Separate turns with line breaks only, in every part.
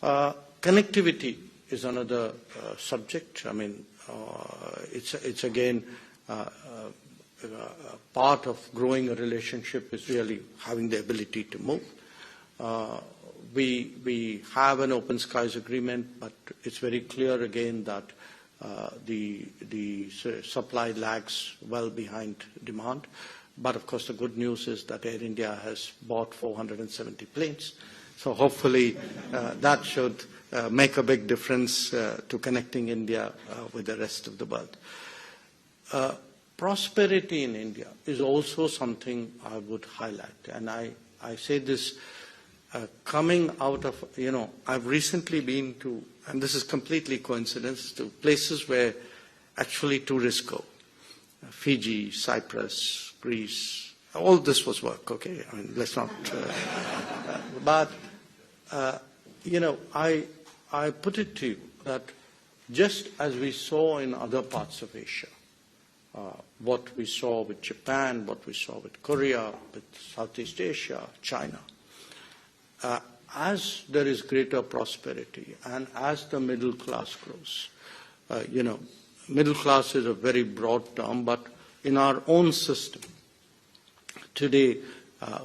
Connectivity is another subject. I mean, it's again part of growing a relationship is really having the ability to move. We have an open skies agreement, but it's very clear again that the supply lags well behind demand. But of course, the good news is that Air India has bought 470 planes. So hopefully that should make a big difference to connecting India with the rest of the world. Prosperity in India is also something I would highlight. And I say this coming out of, I've recently been to, and this is completely coincidence, to places where actually tourists go. Fiji, Cyprus, Greece, all this was work, okay? I mean, let's not... but, I put it to you that just as we saw in other parts of Asia, what we saw with Japan, what we saw with Korea, with Southeast Asia, China, as there is greater prosperity and as the middle class grows, middle class is a very broad term, but in our own system, today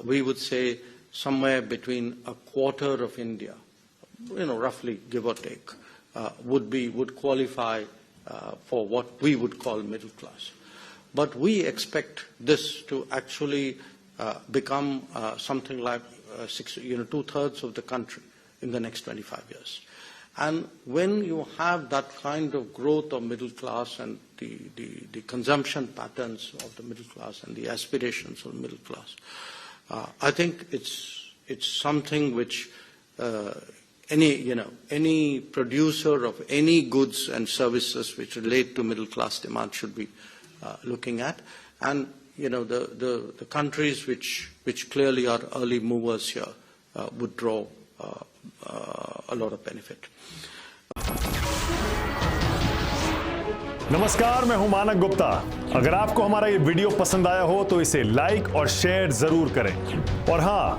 we would say somewhere between a quarter of India, roughly give or take, would qualify for what we would call middle class. But we expect this to actually become something like 2/3 of the country in the next 25 years. And when you have that kind of growth of middle class and the consumption patterns of the middle class and the aspirations of the middle class, I think it's something which any producer of any goods and services which relate to middle class demand should be looking at. And the countries which clearly are early movers here would draw a lot of benefit.
नमस्कार, मैं हूं मानक गुप्ता। अगर आपको हमारा ये video पसंद आया हो तो इसे लाइक और शेयर जरूर करें, और हां,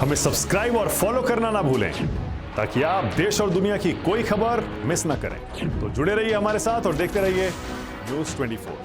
हमें सब्सक्राइब और फॉलो करना ना भूलें ताकि आप देश और दुनिया की कोई खबर मिस ना करें। तो जुड़े रहिए हमारे साथ और देखते रहिए News24।